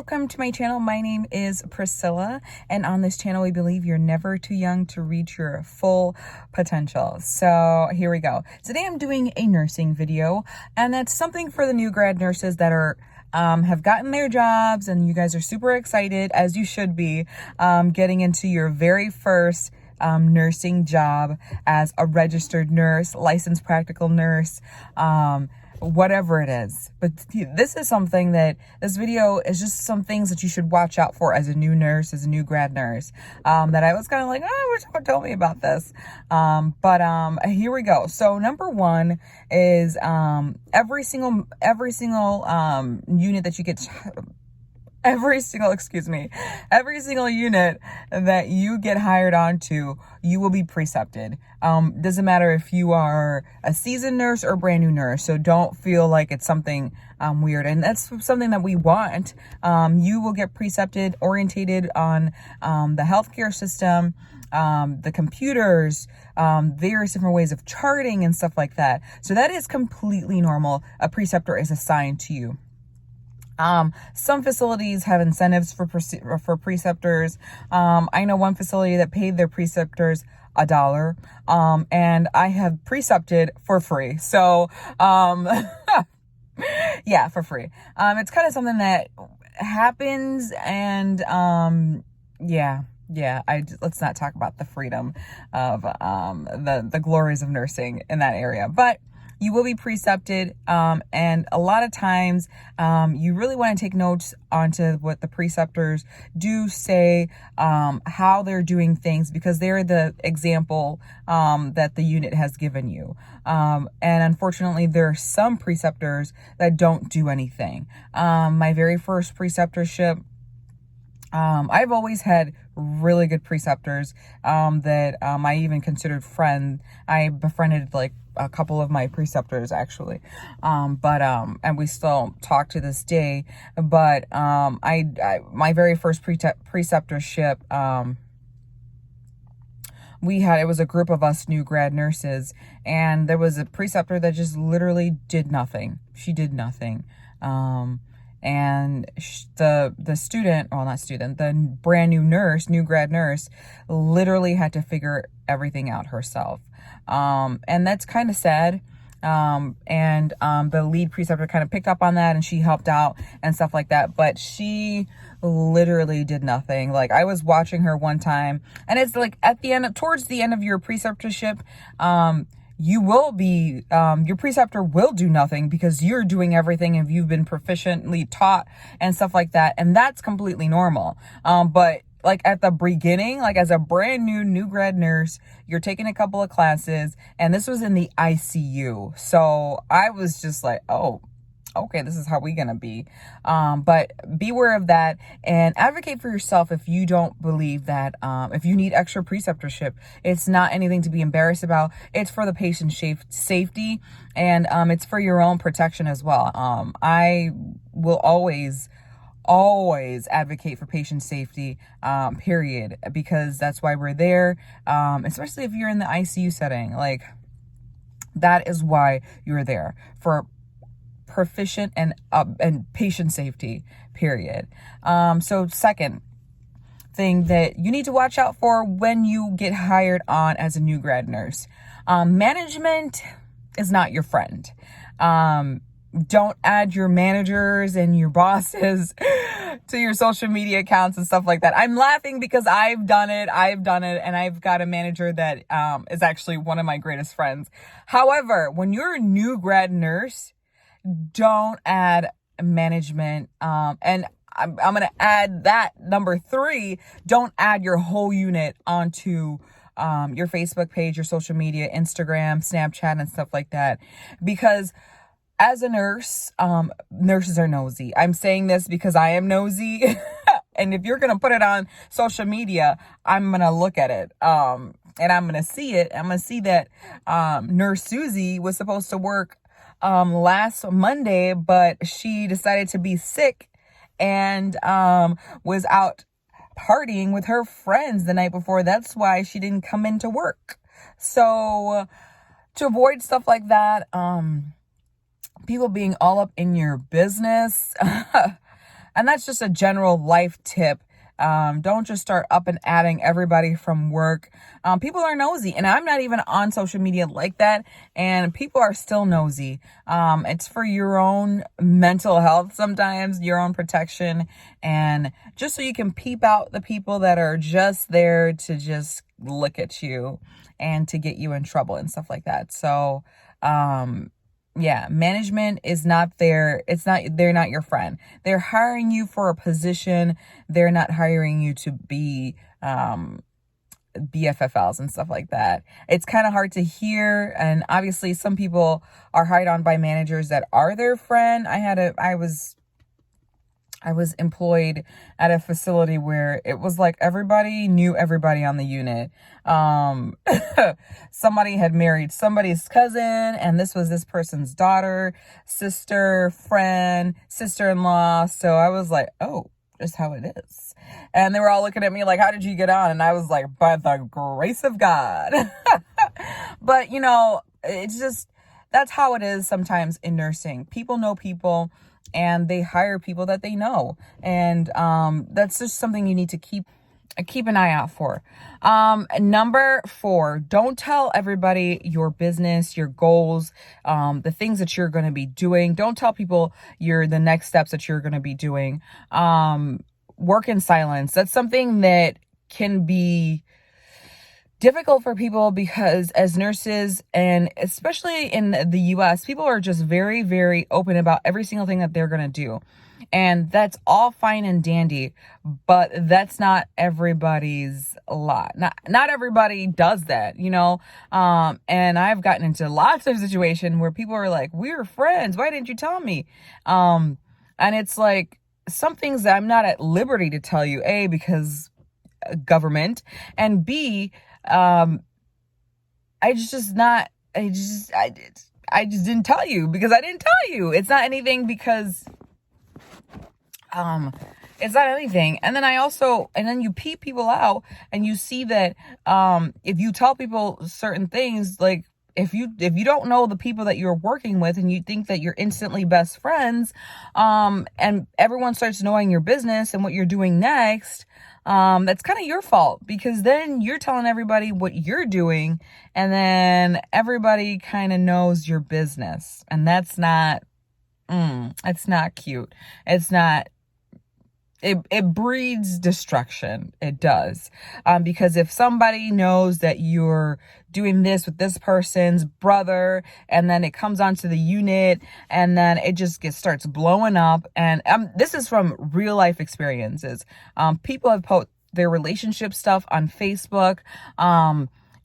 welcome to my channel. My name is Priscilla, and on this channel we believe you're never too young to reach your full potential. So here we go. Today I'm doing a nursing video, and that's something for the new grad nurses that are have gotten their jobs, and you guys are super excited, as you should be, getting into your very first nursing job as a registered nurse, licensed practical nurse, whatever it is. But this is something that this video is just some things that you should watch out for as a new nurse, as a new grad nurse, that I was kind of like, oh, tell me about this. But here we go. So number one is every single unit that you get every single unit that you get hired onto, you will be precepted. Doesn't matter if you are a seasoned nurse or a brand new nurse. So don't feel like it's something weird. And that's something that we want. You will get precepted, orientated on the healthcare system, the computers, various different ways of charting and stuff like that. So that is completely normal. A preceptor is assigned to you. Some facilities have incentives for preceptors. I know one facility that paid their preceptors $1, and I have precepted for free. So, yeah, for free. It's kind of something that happens, and, let's not talk about the freedom of, the glories of nursing in that area, but you will be precepted, and a lot of times you really want to take notes onto what the preceptors do say, how they're doing things, because they're the example that the unit has given you. And unfortunately, there are some preceptors that don't do anything. My very first preceptorship, I've always had really good preceptors that I even considered friend. I befriended like a couple of my preceptors actually, and we still talk to this day. But my very first preceptorship, it was a group of us new grad nurses, and there was a preceptor that just literally did nothing. She did nothing. And the brand new nurse, new grad nurse, literally had to figure everything out herself. And that's kind of sad. The lead preceptor kind of picked up on that, and she helped out and stuff like that. But she literally did nothing. Like, I was watching her one time, and it's like towards the end of your preceptorship, you will be, your preceptor will do nothing because you're doing everything and you've been proficiently taught and stuff like that. And that's completely normal. But like at the beginning, like as a brand new grad nurse, you're taking a couple of classes, and this was in the ICU. So I was just like, oh, okay, this is how we're gonna be. But beware of that, and advocate for yourself if you don't believe that, if you need extra preceptorship. It's not anything to be embarrassed about. It's for the patient's safety, and it's for your own protection as well. I will always advocate for patient safety, period, because that's why we're there, especially if you're in the ICU setting. Like, that is why you're there, for proficient and patient safety, period. So second thing that you need to watch out for when you get hired on as a new grad nurse, management is not your friend. Don't add your managers and your bosses to your social media accounts and stuff like that. I'm laughing because I've done it, and I've got a manager that is actually one of my greatest friends. However, when you're a new grad nurse, don't add management. And I'm going to add that number 3, don't add your whole unit onto your Facebook page, your social media, Instagram, Snapchat, and stuff like that. Because as a nurse, nurses are nosy. I'm saying this because I am nosy. And if you're going to put it on social media, I'm going to look at it. And I'm going to see it. I'm going to see that Nurse Susie was supposed to work last Monday, but she decided to be sick and was out partying with her friends the night before. That's why she didn't come into work. So to avoid stuff like that, people being all up in your business, And that's just a general life tip. Don't just start up and adding everybody from work. People are nosy, and I'm not even on social media like that, and people are still nosy. It's for your own mental health sometimes, your own protection, and just so you can peep out the people that are just there to just look at you and to get you in trouble and stuff like that. So, yeah, management is not there. They're not your friend. They're hiring you for a position. They're not hiring you to be, BFFLs and stuff like that. It's kind of hard to hear. And obviously some people are hired on by managers that are their friend. I was employed at a facility where it was like everybody knew everybody on the unit. Somebody had married somebody's cousin, and this was this person's daughter, sister, friend, sister-in-law. So I was like, oh, just how it is. And they were all looking at me like, how did you get on? And I was like, by the grace of God. But, it's just, that's how it is sometimes in nursing. People know people, and they hire people that they know. And that's just something you need to keep an eye out for. Number 4, don't tell everybody your business, your goals, the things that you're going to be doing. Don't tell people the next steps that you're going to be doing. Work in silence. That's something that can be difficult for people because as nurses, and especially in the US, people are just very, very open about every single thing that they're going to do. And that's all fine and dandy, but that's not everybody's lot. Not everybody does that, and I've gotten into lots of situations where people are like, we're friends. Why didn't you tell me? And it's like, some things that I'm not at liberty to tell you, A, because government, and B, I just didn't tell you because I didn't tell you. It's not anything because, it's not anything. And then you peep people out and you see that, if you tell people certain things, like if you don't know the people that you're working with and you think that you're instantly best friends, and everyone starts knowing your business and what you're doing next, that's kind of your fault, because then you're telling everybody what you're doing, and then everybody kind of knows your business, and that's not, it's not cute. It's not, it breeds destruction. It does. Because if somebody knows that you're doing this with this person's brother, and then it comes onto the unit, and then it just starts blowing up. And this is from real life experiences. People have put their relationship stuff on Facebook,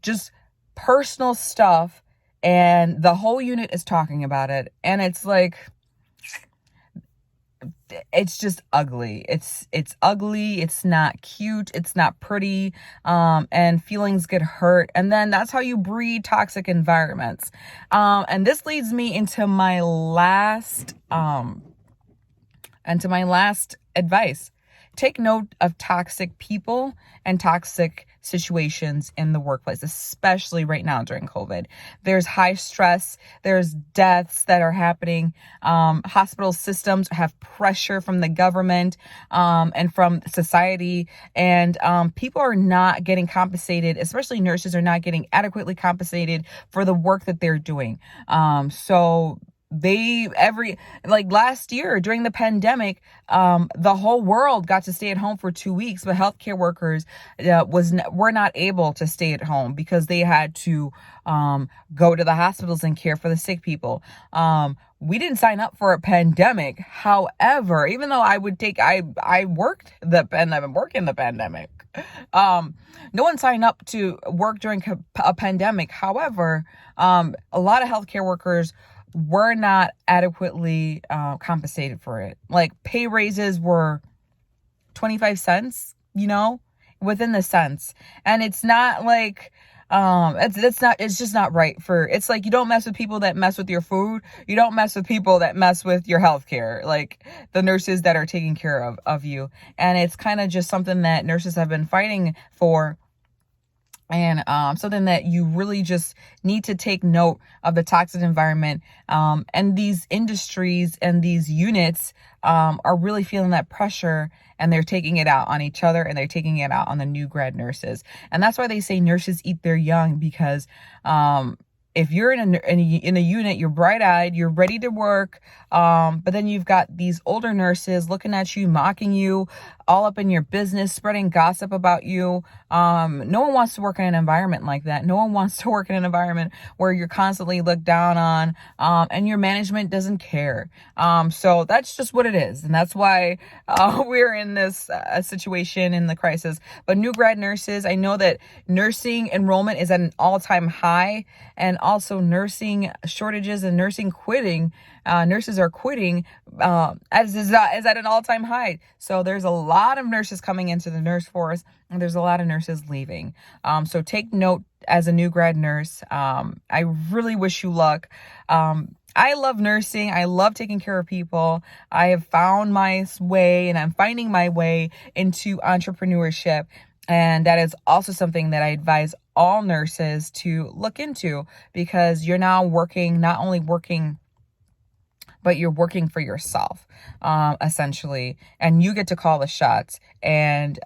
just personal stuff, and the whole unit is talking about it. And it's like, it's just ugly. It's ugly. It's not cute. It's not pretty. And feelings get hurt. And then that's how you breed toxic environments. And this leads me into my last advice. Take note of toxic people and toxic situations in the workplace, especially right now during COVID. There's high stress. There's deaths that are happening. Hospital systems have pressure from the government, and from society. And people are not getting compensated, especially nurses are not getting adequately compensated for the work that they're doing. So last year during the pandemic, the whole world got to stay at home for 2 weeks, but healthcare workers were not able to stay at home because they had to go to the hospitals and care for the sick people. We didn't sign up for a pandemic. However, even though I worked I've been working the pandemic. No one signed up to work during a pandemic. However, a lot of healthcare workers were not adequately compensated for it. Like, pay raises were 25 cents, within the cents. And it's not like, it's just not right it's like, you don't mess with people that mess with your food. You don't mess with people that mess with your healthcare, like the nurses that are taking care of you. And it's kind of just something that nurses have been fighting for And something that you really just need to take note of the toxic environment. And these industries and these units are really feeling that pressure, and they're taking it out on each other, and they're taking it out on the new grad nurses. And that's why they say nurses eat their young, because if you're in a unit, you're bright-eyed, you're ready to work, but then you've got these older nurses looking at you, mocking you, all up in your business, spreading gossip about you. No one wants to work in an environment like that. No one wants to work in an environment where you're constantly looked down on, and your management doesn't care. So that's just what it is. And that's why we're in this situation in the crisis. But new grad nurses, I know that nursing enrollment is at an all-time high, and also nursing shortages and nursing quitting. Nurses are quitting as is at an all-time high. So there's a lot of nurses coming into the nurse force, and there's a lot of nurses leaving. So take note as a new grad nurse. I really wish you luck. I love nursing. I love taking care of people. I have found my way, and I'm finding my way into entrepreneurship. And that is also something that I advise all nurses to look into, because you're now working, not only working, but you're working for yourself, essentially. And you get to call the shots, and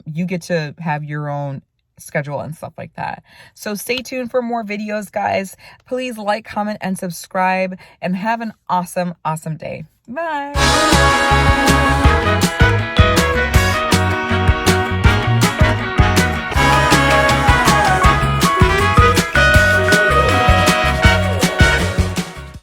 you get to have your own schedule and stuff like that. So stay tuned for more videos, guys. Please like, comment, and subscribe, and have an awesome, awesome day. Bye.